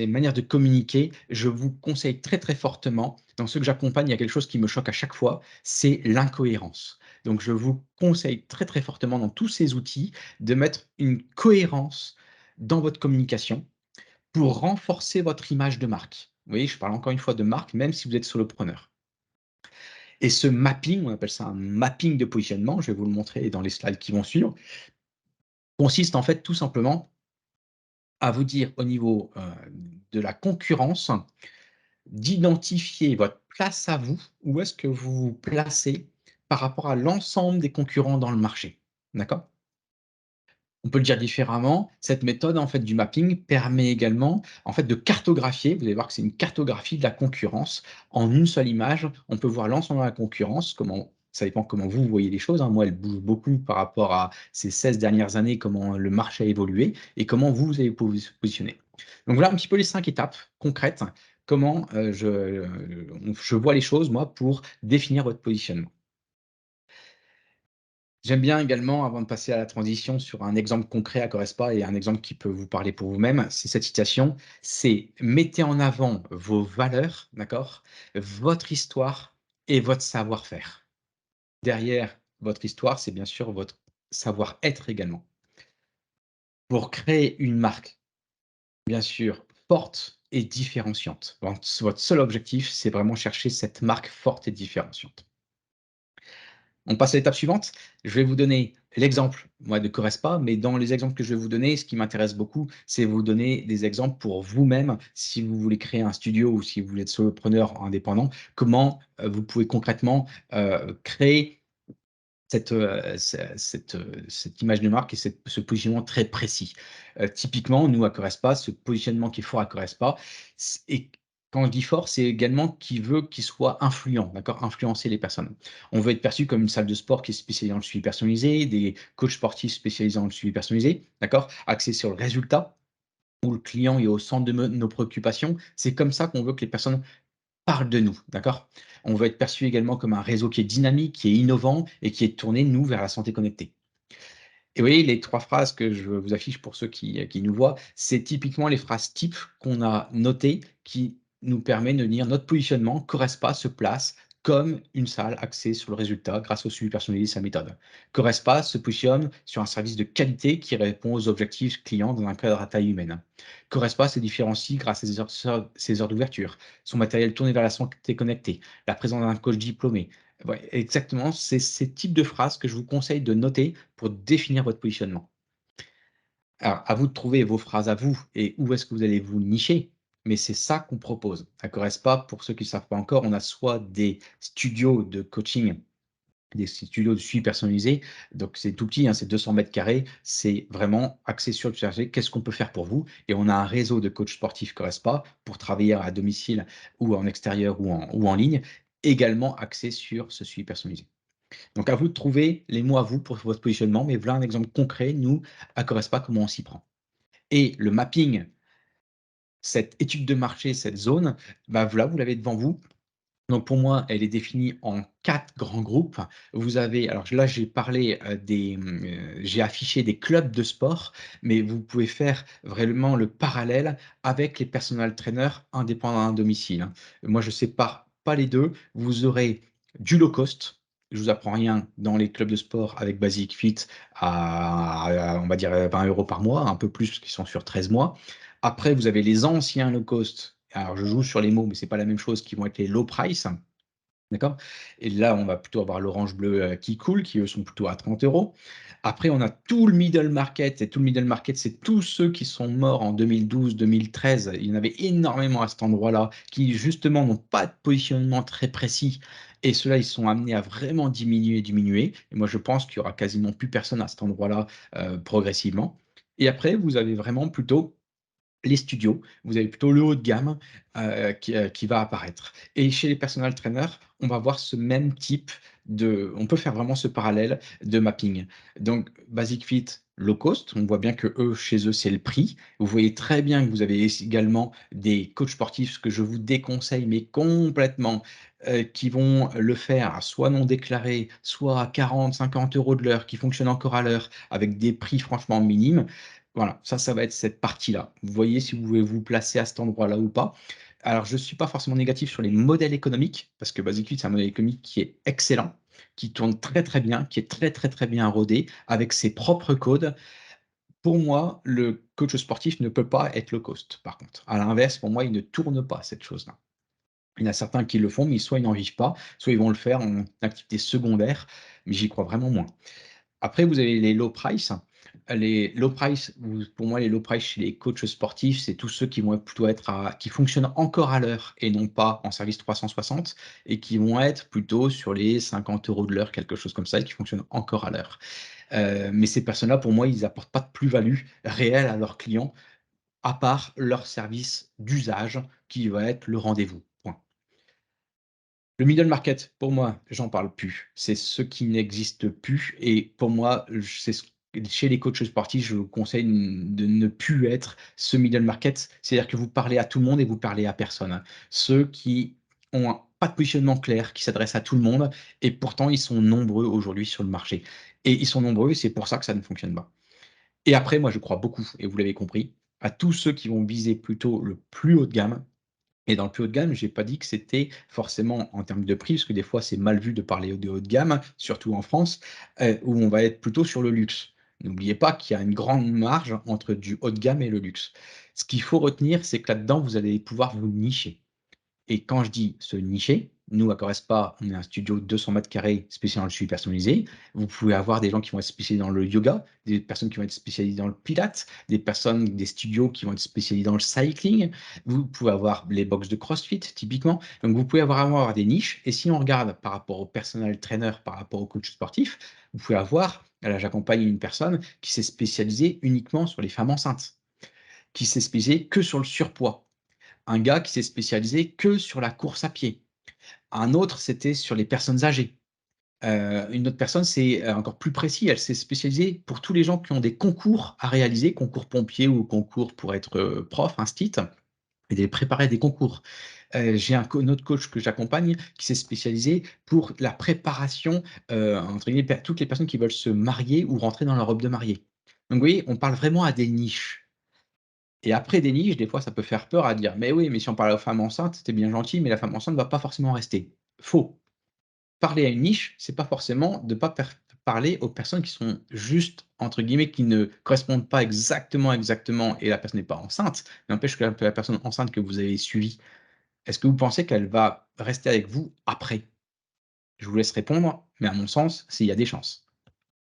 manières de communiquer, je vous conseille très, très fortement, dans ceux que j'accompagne, il y a quelque chose qui me choque à chaque fois, c'est l'incohérence. Donc je vous conseille très, très fortement dans tous ces outils de mettre une cohérence dans votre communication pour renforcer votre image de marque. Vous voyez, je parle encore une fois de marque, même si vous êtes solopreneur. Et ce mapping, on appelle ça un mapping de positionnement, je vais vous le montrer dans les slides qui vont suivre, consiste en fait tout simplement à vous dire au niveau, de la concurrence, d'identifier votre place à vous, où est-ce que vous vous placez par rapport à l'ensemble des concurrents dans le marché. D'accord? On peut le dire différemment, cette méthode en fait du mapping permet également en fait de cartographier, vous allez voir que c'est une cartographie de la concurrence. En une seule image, on peut voir l'ensemble de la concurrence, comment ça dépend comment vous voyez les choses, hein. Moi, elle bouge beaucoup par rapport à ces 16 dernières années, comment le marché a évolué et comment vous allez positionner. Donc voilà un petit peu les 5 étapes concrètes, comment, je vois les choses moi pour définir votre positionnement. J'aime bien également, avant de passer à la transition, sur un exemple concret à Correspa et un exemple qui peut vous parler pour vous-même, c'est cette citation, c'est: «Mettez en avant vos valeurs», d'accord? Votre histoire et votre savoir-faire. Derrière votre histoire, c'est bien sûr votre savoir-être également. Pour créer une marque, bien sûr, forte et différenciante. Votre seul objectif, c'est vraiment chercher cette marque forte et différenciante. On passe à l'étape suivante. Je vais vous donner l'exemple, moi, de Correspa, mais dans les exemples que je vais vous donner, ce qui m'intéresse beaucoup, c'est vous donner des exemples pour vous-même, si vous voulez créer un studio ou si vous voulez être solopreneur indépendant, comment, vous pouvez concrètement, créer cette image de marque et ce positionnement très précis. Typiquement, nous, à Correspa, ce positionnement qui est fort à Correspa, et quand je dis fort, c'est également qui veut qu'il soit influent, d'accord? Influencer les personnes. On veut être perçu comme une salle de sport qui est spécialisée dans le suivi personnalisé, des coachs sportifs spécialisés dans le suivi personnalisé, d'accord? Axés sur le résultat, où le client est au centre de nos préoccupations. C'est comme ça qu'on veut que les personnes parle de nous, d'accord? On veut être perçu également comme un réseau qui est dynamique, qui est innovant et qui est tourné, nous, vers la santé connectée. Et vous voyez, les 3 phrases que je vous affiche pour ceux qui nous voient, c'est typiquement les phrases types qu'on a notées, qui nous permet de dire: «Notre positionnement Correspa se place comme une salle axée sur le résultat grâce au suivi personnalisé de sa méthode. Correspa se positionne sur un service de qualité qui répond aux objectifs clients dans un cadre à taille humaine. Correspa se différencie grâce à ses heures d'ouverture, son matériel tourné vers la santé connectée, la présence d'un coach diplômé». Ouais, exactement, c'est ces types de phrases que je vous conseille de noter pour définir votre positionnement. Alors, à vous de trouver vos phrases à vous et où est-ce que vous allez vous nicher, mais c'est ça qu'on propose. À Correspa, pour ceux qui ne savent pas encore, on a soit des studios de coaching, des studios de suivi personnalisé, donc c'est tout petit, hein, c'est 200 mètres carrés, c'est vraiment axé sur le sujet. Qu'est-ce qu'on peut faire pour vous? Et on a un réseau de coachs sportifs Correspa pour travailler à domicile ou en extérieur ou en ligne, également axé sur ce suivi personnalisé. Donc à vous de trouver les mots à vous pour votre positionnement, mais voilà un exemple concret, nous, à Correspa, comment on s'y prend. Et le mapping, cette étude de marché, cette zone, bah voilà, vous l'avez devant vous. Donc pour moi, elle est définie en 4 grands groupes. Vous avez, alors là, j'ai parlé, j'ai affiché des clubs de sport, mais vous pouvez faire vraiment le parallèle avec les personal trainers indépendants à domicile, hein. Moi, je sépare pas les 2. Vous aurez du low cost, je vous apprends rien, dans les clubs de sport avec Basic Fit on va dire, 20 € par mois, un peu plus, qui sont sur 13 mois. Après, vous avez les anciens low cost. Alors, je joue sur les mots, mais c'est pas la même chose, qui vont être les low price, d'accord? Et là, on va plutôt avoir l'orange bleu, qui coule, qui eux sont plutôt à 30 €. Après, on a tout le middle market et tout le middle market, c'est tous ceux qui sont morts en 2012-2013. Il y en avait énormément à cet endroit-là, qui justement n'ont pas de positionnement très précis et ceux-là, ils sont amenés à vraiment diminuer, diminuer et moi, je pense qu'il y aura quasiment plus personne à cet endroit-là, progressivement et après, vous avez vraiment plutôt les studios, vous avez plutôt le haut de gamme, qui va apparaître et chez les personal trainers, on va voir ce même type on peut faire vraiment ce parallèle de mapping. Donc Basic Fit, low cost, on voit bien que eux, chez eux, c'est le prix. Vous voyez très bien que vous avez également des coachs sportifs, ce que je vous déconseille, mais complètement, qui vont le faire soit non déclaré, soit à 40-50 € de l'heure, qui fonctionnent encore à l'heure, avec des prix franchement minimes. Voilà, ça va être cette partie-là. Vous voyez si vous pouvez vous placer à cet endroit-là ou pas. Alors, je ne suis pas forcément négatif sur les modèles économiques, parce que Basically, c'est un modèle économique qui est excellent, qui tourne très, très bien, qui est très, très, très bien rodé, avec ses propres codes. Pour moi, le coach sportif ne peut pas être low cost, par contre. À l'inverse, pour moi, il ne tourne pas cette chose-là. Il y en a certains qui le font, mais soit ils n'en vivent pas, soit ils vont le faire en activité secondaire, mais j'y crois vraiment moins. Après, vous avez les low price. Les low price, pour moi, les low price chez les coachs sportifs, c'est tous ceux qui vont plutôt être qui fonctionnent encore à l'heure et non pas en service 360 et qui vont être plutôt sur les 50 € de l'heure, quelque chose comme ça, et qui fonctionnent encore à l'heure. Mais ces personnes-là, pour moi, ils apportent pas de plus-value réelle à leurs clients, à part leur service d'usage qui va être le rendez-vous. Point. Le middle market, pour moi, j'en parle plus. C'est ce qui n'existe plus et pour moi, c'est chez les coachs sportifs, je vous conseille de ne plus être ce middle market. C'est-à-dire que vous parlez à tout le monde et vous parlez à personne. Ceux qui ont pas de positionnement clair qui s'adresse à tout le monde et pourtant ils sont nombreux aujourd'hui sur le marché et ils sont nombreux et c'est pour ça que ça ne fonctionne pas. Et après, moi, je crois beaucoup, et vous l'avez compris, à tous ceux qui vont viser plutôt le plus haut de gamme. Et dans le plus haut de gamme, j'ai pas dit que c'était forcément en termes de prix, parce que des fois, c'est mal vu de parler de haut de gamme, surtout en France, où on va être plutôt sur le luxe. N'oubliez pas qu'il y a une grande marge entre du haut de gamme et le luxe. Ce qu'il faut retenir, c'est que là-dedans, vous allez pouvoir vous nicher. Et quand je dis se nicher, nous à Correspa, on est un studio de 200 m² spécialisé dans le suivi personnalisé. Vous pouvez avoir des gens qui vont être spécialisés dans le yoga, des personnes qui vont être spécialisées dans le pilates, des studios qui vont être spécialisés dans le cycling. Vous pouvez avoir les box de CrossFit typiquement. Donc vous pouvez avoir des niches et si on regarde par rapport au personnel trainer, par rapport au coach sportif, vous pouvez avoir là j'accompagne une personne qui s'est spécialisée uniquement sur les femmes enceintes, qui s'est spécialisée que sur le surpoids. Un gars qui s'est spécialisé que sur la course à pied. Un autre, c'était sur les personnes âgées. Une autre personne, c'est, encore plus précis, elle s'est spécialisée pour tous les gens qui ont des concours à réaliser, concours pompier ou concours pour être, prof, instit et de les préparer à des concours. J'ai un autre coach que j'accompagne qui s'est spécialisé pour la préparation, entre guillemets, toutes les personnes qui veulent se marier ou rentrer dans leur robe de mariée. Donc vous voyez, on parle vraiment à des niches. Et après des niches, des fois, ça peut faire peur à dire: «Mais oui, mais si on parle aux femmes enceintes, tu bien gentil, mais la femme enceinte ne va pas forcément rester». Faux. Parler à une niche, c'est pas forcément de pas parler aux personnes qui sont juste, entre guillemets, qui ne correspondent pas exactement et la personne n'est pas enceinte. N'empêche que la personne enceinte que vous avez suivie, est-ce que vous pensez qu'elle va rester avec vous après? Je vous laisse répondre, mais à mon sens, c'est il y a des chances.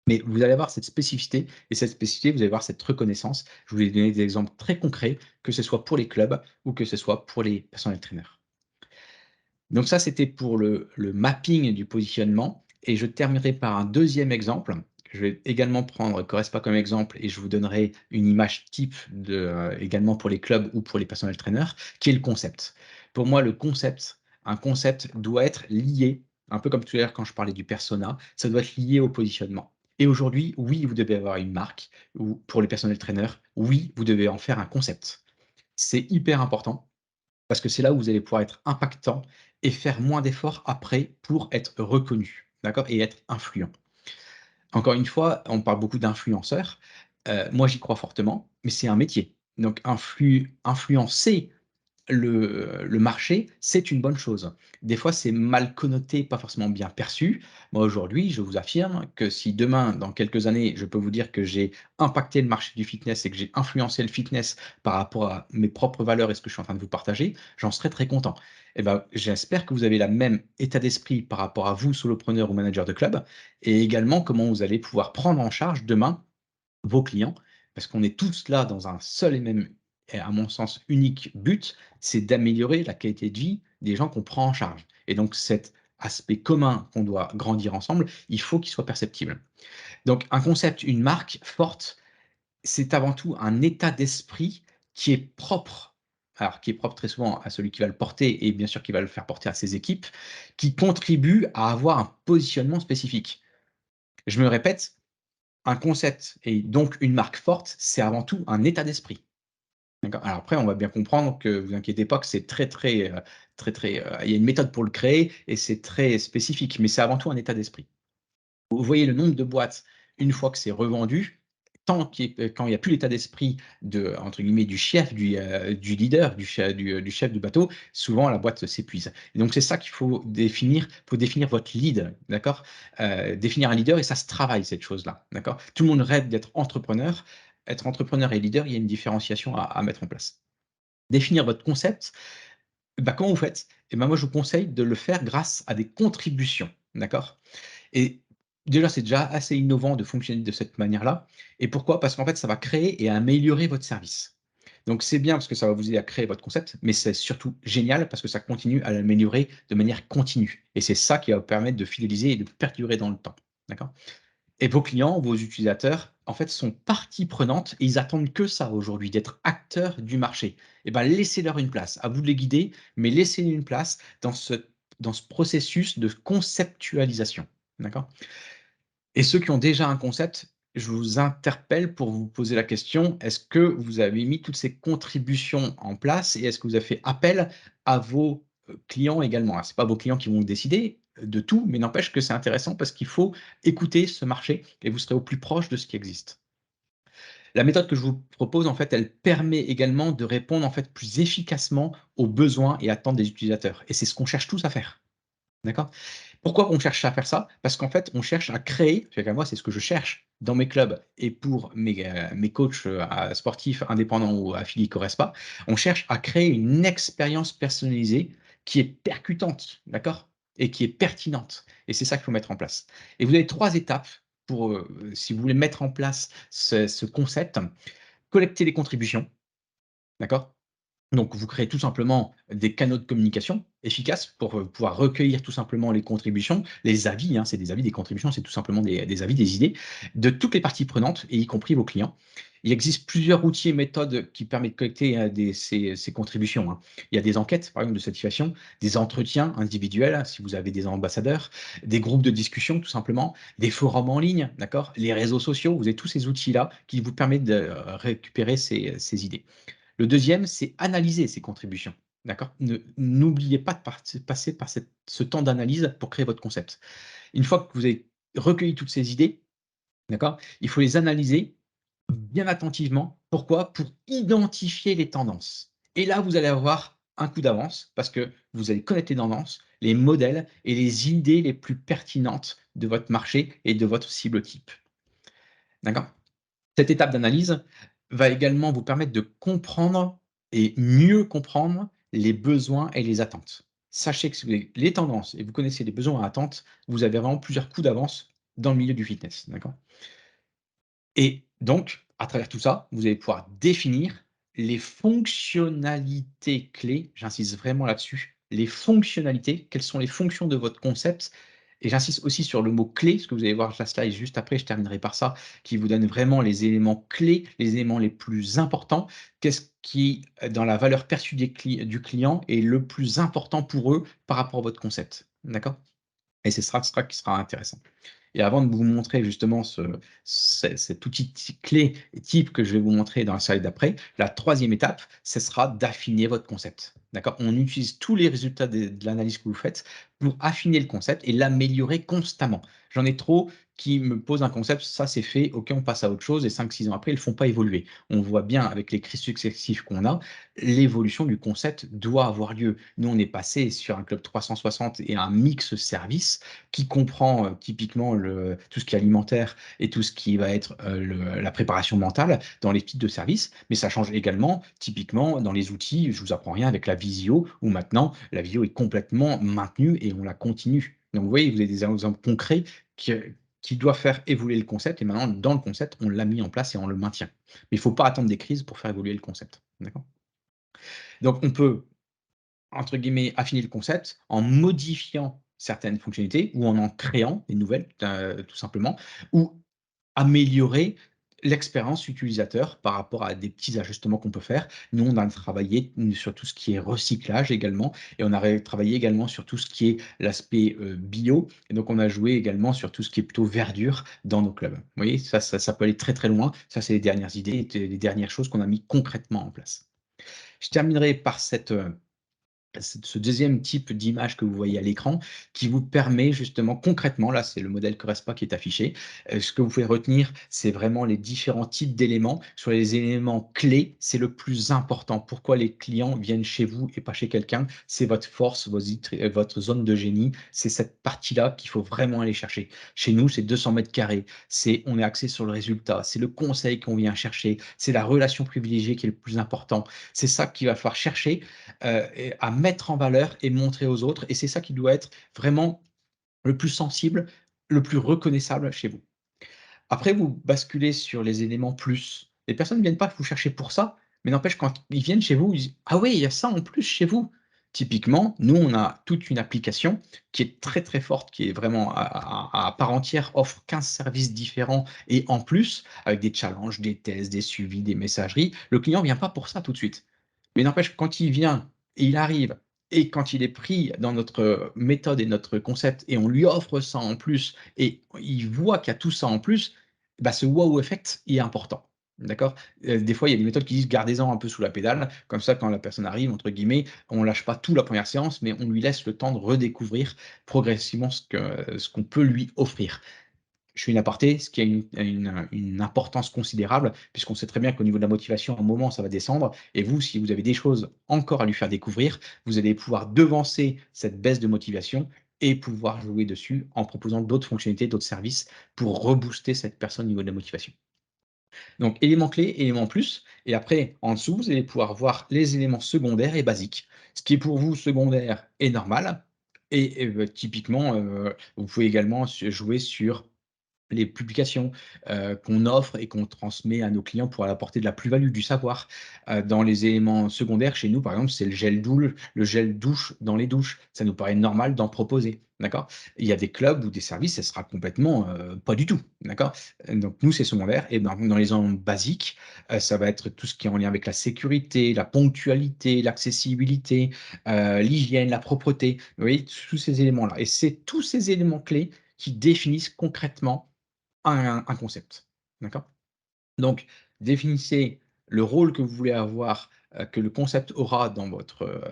Mais vous allez avoir cette spécificité et cette spécificité, vous allez avoir cette reconnaissance. Je vous ai donné des exemples très concrets, que ce soit pour les clubs ou que ce soit pour les personnel trainers. Donc ça, c'était pour le mapping du positionnement et je terminerai par un deuxième exemple. Je vais également prendre Correspa comme exemple et je vous donnerai une image type également pour les clubs ou pour les personnel trainers, qui est le concept. Pour moi, un concept doit être lié, un peu comme tout à l'heure quand je parlais du persona, ça doit être lié au positionnement. Et aujourd'hui, oui, vous devez avoir une marque ou pour les personnel trainers, oui, vous devez en faire un concept. C'est hyper important parce que c'est là où vous allez pouvoir être impactant et faire moins d'efforts après pour être reconnu, d'accord? Et être influent. Encore une fois, on parle beaucoup d'influenceurs. Moi, j'y crois fortement, mais c'est un métier. Donc influencer le marché, c'est une bonne chose. Des fois, c'est mal connoté, pas forcément bien perçu. Moi, aujourd'hui, je vous affirme que si demain, dans quelques années, je peux vous dire que j'ai impacté le marché du fitness et que j'ai influencé le fitness par rapport à mes propres valeurs et ce que je suis en train de vous partager, j'en serais très content. Et ben, j'espère que vous avez la même état d'esprit par rapport à vous, solopreneur ou manager de club, et également comment vous allez pouvoir prendre en charge demain vos clients, parce qu'on est tous là dans un seul et même, et à mon sens, unique but, c'est d'améliorer la qualité de vie des gens qu'on prend en charge. Et donc cet aspect commun qu'on doit grandir ensemble, il faut qu'il soit perceptible. Donc un concept, une marque forte, c'est avant tout un état d'esprit qui est propre. Alors qui est propre très souvent à celui qui va le porter et bien sûr qui va le faire porter à ses équipes, qui contribue à avoir un positionnement spécifique. Je me répète, un concept et donc une marque forte, c'est avant tout un état d'esprit. D'accord? Alors après, on va bien comprendre que vous inquiétez pas que c'est il y a une méthode pour le créer et c'est très spécifique, mais c'est avant tout un état d'esprit. Vous voyez le nombre de boîtes, une fois que c'est revendu, quand il y a plus l'état d'esprit de entre guillemets «du chef», du leader, du chef du bateau, souvent la boîte s'épuise. Et donc c'est ça qu'il faut définir votre lead, d'accord? Définir un leader et ça se travaille cette chose-là, d'accord? Tout le monde rêve d'être entrepreneur. Être entrepreneur et leader, il y a une différenciation à mettre en place. Définir votre concept, bah, comment vous faites? Et ben, moi je vous conseille de le faire grâce à des contributions, d'accord? Et déjà, c'est déjà assez innovant de fonctionner de cette manière-là. Et pourquoi? Parce qu'en fait, ça va créer et améliorer votre service. Donc c'est bien parce que ça va vous aider à créer votre concept, mais c'est surtout génial parce que ça continue à l'améliorer de manière continue. Et c'est ça qui va vous permettre de fidéliser et de perdurer dans le temps. D'accord? Et vos clients, vos utilisateurs, en fait, sont partie prenante et ils attendent que ça aujourd'hui, d'être acteurs du marché. Et ben, laissez-leur une place. À vous de les guider, mais laissez une place dans ce processus de conceptualisation. D'accord? Et ceux qui ont déjà un concept, je vous interpelle pour vous poser la question, est-ce que vous avez mis toutes ces contributions en place et est-ce que vous avez fait appel à vos clients également. Ce n'est pas vos clients qui vont décider de tout, mais n'empêche que c'est intéressant parce qu'il faut écouter ce marché et vous serez au plus proche de ce qui existe. La méthode que je vous propose, en fait, elle permet également de répondre, en fait, plus efficacement aux besoins et attentes des utilisateurs et c'est ce qu'on cherche tous à faire. D'accord? Pourquoi on cherche à faire ça? Parce qu'en fait, on cherche à créer, en tout cas moi, c'est ce que je cherche dans mes clubs et pour mes coachs, sportifs indépendants ou affiliés Corespa, on cherche à créer une expérience personnalisée qui est percutante, d'accord? Et qui est pertinente et c'est ça qu'il faut mettre en place et vous avez 3 étapes pour, si vous voulez mettre en place ce concept. Collecter les contributions, d'accord? Donc, vous créez tout simplement des canaux de communication efficaces pour, pouvoir recueillir tout simplement les contributions, les avis, hein, c'est des avis, des contributions, c'est tout simplement des avis, des idées de toutes les parties prenantes et y compris vos clients. Il existe plusieurs outils et méthodes qui permettent de collecter, ces contributions, hein. Il y a des enquêtes, par exemple, de satisfaction, des entretiens individuels, hein, si vous avez des ambassadeurs, des groupes de discussion tout simplement, des forums en ligne, d'accord? Les réseaux sociaux, vous avez tous ces outils-là qui vous permettent de, récupérer ces idées. Le deuxième, c'est analyser ces contributions. D'accord? N'oubliez pas de passer par ce temps d'analyse pour créer votre concept. Une fois que vous avez recueilli toutes ces idées, d'accord? Il faut les analyser bien attentivement. Pourquoi? Pour identifier les tendances. Et là, vous allez avoir un coup d'avance parce que vous allez connaître les tendances, les modèles et les idées les plus pertinentes de votre marché et de votre cible type. D'accord? Cette étape d'analyse va également vous permettre de comprendre et mieux comprendre les besoins et les attentes. Sachez que si vous avez les tendances et vous connaissez les besoins et attentes, vous avez vraiment plusieurs coups d'avance dans le milieu du fitness, d'accord? Et donc, à travers tout ça, vous allez pouvoir définir les fonctionnalités clés, j'insiste vraiment là-dessus, les fonctionnalités, quelles sont les fonctions de votre concept et j'insiste aussi sur le mot clé, parce que vous allez voir la slide juste après, je terminerai par ça, qui vous donne vraiment les éléments clés, les éléments les plus importants. Qu'est-ce qui, dans la valeur perçue du client, est le plus important pour eux par rapport à votre concept, d'accord? Et c'est ce qui sera intéressant. Et avant de vous montrer justement cet outil clé et type que je vais vous montrer dans la slide d'après, la troisième étape, ce sera d'affiner votre concept. D'accord? On utilise tous les résultats de l'analyse que vous faites pour affiner le concept et l'améliorer constamment. J'en ai trop qui me posent un concept, ça c'est fait, ok, on passe à autre chose et 5, 6 ans après, ils ne le font pas évoluer. On voit bien avec les crises successives qu'on a, l'évolution du concept doit avoir lieu. Nous, on est passé sur un club 360 et un mix service qui comprend typiquement tout ce qui est alimentaire et tout ce qui va être la préparation mentale dans les types de services, mais ça change également typiquement dans les outils, je vous apprends rien avec la visio, où maintenant la visio est complètement maintenue et on la continue. Donc vous voyez, vous avez des exemples concrets qui, qui doivent faire évoluer le concept et maintenant dans le concept, on l'a mis en place et on le maintient. Mais il ne faut pas attendre des crises pour faire évoluer le concept. D'accord? Donc on peut entre guillemets, affiner le concept en modifiant certaines fonctionnalités ou en créant des nouvelles, tout simplement, ou améliorer l'expérience utilisateur par rapport à des petits ajustements qu'on peut faire. Nous, on a travaillé sur tout ce qui est recyclage également et on a travaillé également sur tout ce qui est l'aspect bio. Et donc, on a joué également sur tout ce qui est plutôt verdure dans nos clubs. Vous voyez, ça peut aller très très loin. Ça, c'est les dernières idées, les dernières choses qu'on a mis concrètement en place. Je terminerai par ce deuxième type d'image que vous voyez à l'écran, qui vous permet justement concrètement, là c'est le modèle Corespa qui est affiché, ce que vous pouvez retenir, c'est vraiment les différents types d'éléments. Sur les éléments clés, c'est le plus important. Pourquoi les clients viennent chez vous et pas chez quelqu'un? C'est votre force, votre zone de génie, c'est cette partie-là qu'il faut vraiment aller chercher. Chez nous, c'est 200 mètres carrés, on est axé sur le résultat, c'est le conseil qu'on vient chercher, c'est la relation privilégiée qui est le plus important. C'est ça qu'il va falloir chercher et à mettre en valeur et montrer aux autres et c'est ça qui doit être vraiment le plus sensible, le plus reconnaissable chez vous. Après vous basculez sur les éléments plus. Les personnes ne viennent pas vous chercher pour ça, mais n'empêche quand ils viennent chez vous, ils disent: «Ah oui, il y a ça en plus chez vous». Typiquement, nous on a toute une application qui est très, très forte, qui est vraiment à part entière, offre 15 services différents et en plus, avec des challenges, des tests, des suivis, des messageries. Le client ne vient pas pour ça tout de suite. Mais n'empêche, quand il vient et il arrive et quand il est pris dans notre méthode et notre concept et on lui offre ça en plus et il voit qu'il y a tout ça en plus, bah, ce wow effect il est important. D'accord? Des fois, il y a des méthodes qui disent: «Gardez-en un peu sous la pédale», comme ça, quand la personne arrive, entre guillemets, on lâche pas tout la première séance, mais on lui laisse le temps de redécouvrir progressivement ce qu'on peut lui offrir. Je fais une aparté, ce qui a une importance considérable, puisqu'on sait très bien qu'au niveau de la motivation, à un moment, ça va descendre et vous, si vous avez des choses encore à lui faire découvrir, vous allez pouvoir devancer cette baisse de motivation et pouvoir jouer dessus en proposant d'autres fonctionnalités, d'autres services pour rebooster cette personne au niveau de la motivation. Donc éléments clés, éléments plus et après en dessous, vous allez pouvoir voir les éléments secondaires et basiques. Ce qui est pour vous secondaire est normal et typiquement, vous pouvez également jouer sur les publications, qu'on offre et qu'on transmet à nos clients pour apporter de la plus-value, du savoir. Dans les éléments secondaires, chez nous, par exemple, c'est le gel douche dans les douches. Ça nous paraît normal d'en proposer, d'accord? Il y a des clubs ou des services, ça sera complètement, pas du tout, d'accord? Donc nous, c'est secondaire et dans les zones basiques, ça va être tout ce qui est en lien avec la sécurité, la ponctualité, l'accessibilité, l'hygiène, la propreté. Vous voyez? Tous ces éléments-là et c'est tous ces éléments clés qui définissent concrètement un concept, d'accord? Donc définissez le rôle que vous voulez avoir, que le concept aura dans votre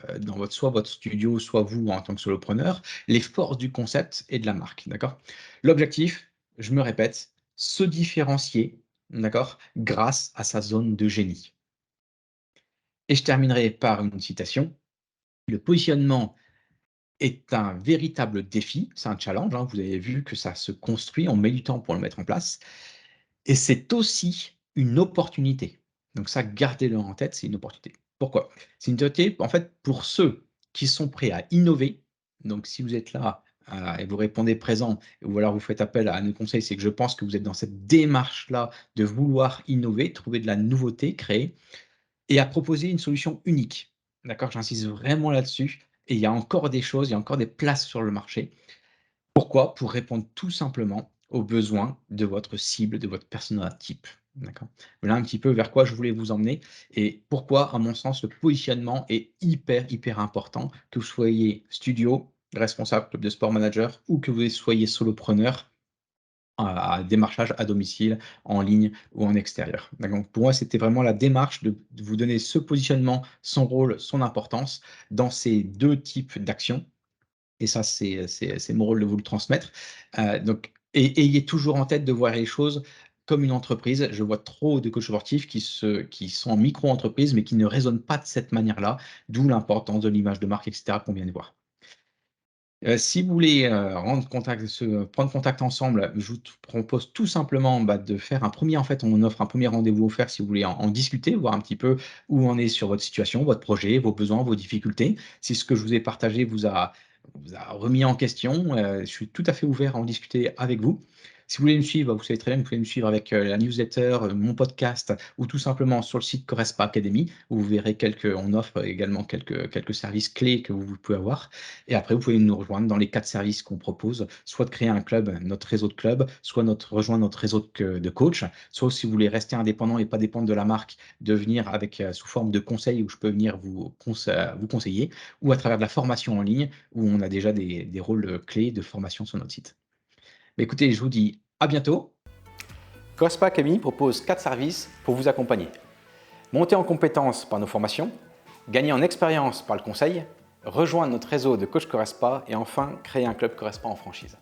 soit votre studio, soit vous en tant que solopreneur, les forces du concept et de la marque, d'accord? L'objectif, je me répète, se différencier, d'accord? Grâce à sa zone de génie et je terminerai par une citation: «Le positionnement est un véritable défi», c'est un challenge, hein, vous avez vu que ça se construit, on met du temps pour le mettre en place. Et c'est aussi une opportunité. Donc ça, gardez-le en tête, c'est une opportunité. Pourquoi? C'est une opportunité, en fait, pour ceux qui sont prêts à innover. Donc si vous êtes là, et vous répondez présent ou alors vous faites appel à nos conseils, c'est que je pense que vous êtes dans cette démarche-là de vouloir innover, trouver de la nouveauté, créer et à proposer une solution unique. D'accord? J'insiste vraiment là-dessus et il y a encore des choses, il y a encore des places sur le marché. Pourquoi? Pour répondre tout simplement aux besoins de votre cible, de votre persona type. D'accord? Voilà un petit peu vers quoi je voulais vous emmener et pourquoi, à mon sens, le positionnement est hyper, hyper important, que vous soyez studio, responsable, club de sport manager ou que vous soyez solopreneur à démarchage à domicile, en ligne ou en extérieur. D'accord? Donc pour moi, c'était vraiment la démarche de vous donner ce positionnement, son rôle, son importance dans ces 2 types d'actions et ça, c'est mon rôle de vous le transmettre. Donc et ayez toujours en tête de voir les choses comme une entreprise. Je vois trop de coachs sportifs qui sont en micro-entreprise, mais qui ne raisonnent pas de cette manière-là, d'où l'importance de l'image de marque et cetera qu'on vient de voir. Si vous voulez, prendre contact ensemble, je vous propose tout simplement, de faire un premier. En fait, on offre un premier rendez-vous offert si vous voulez en discuter, voir un petit peu où on est sur votre situation, votre projet, vos besoins, vos difficultés. Si ce que je vous ai partagé vous a remis en question, je suis tout à fait ouvert à en discuter avec vous. Si vous voulez me suivre, vous savez très bien que vous pouvez me suivre avec, la newsletter, mon podcast ou tout simplement sur le site Corespa Academy où vous verrez on offre également quelques services clés que vous pouvez avoir. Et après, vous pouvez nous rejoindre dans les 4 services qu'on propose, soit de créer un club, notre réseau de clubs, soit rejoindre notre réseau de coach, soit si vous voulez rester indépendant et pas dépendre de la marque, de venir avec, sous forme de conseils où je peux venir vous conseiller ou à travers de la formation en ligne où on a déjà des rôles, clés de formation sur notre site. Mais écoutez, je vous dis à bientôt. Corespa Academy propose 4 services pour vous accompagner. Monter en compétences par nos formations, gagner en expérience par le conseil, rejoindre notre réseau de coach Corespa et enfin créer un club Corespa en franchise.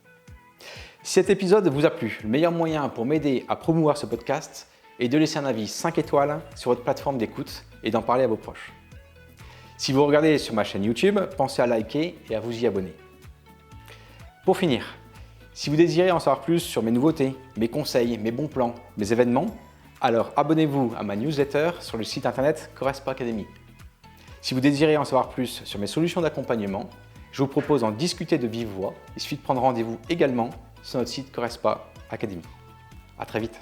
Si cet épisode vous a plu, le meilleur moyen pour m'aider à promouvoir ce podcast est de laisser un avis 5 étoiles sur votre plateforme d'écoute et d'en parler à vos proches. Si vous regardez sur ma chaîne YouTube, pensez à liker et à vous y abonner. Pour finir, si vous désirez en savoir plus sur mes nouveautés, mes conseils, mes bons plans, mes événements, alors abonnez-vous à ma newsletter sur le site internet Corespa Academy. Si vous désirez en savoir plus sur mes solutions d'accompagnement, je vous propose d'en discuter de vive voix. Il suffit de prendre rendez-vous également sur notre site Corespa Academy. À très vite.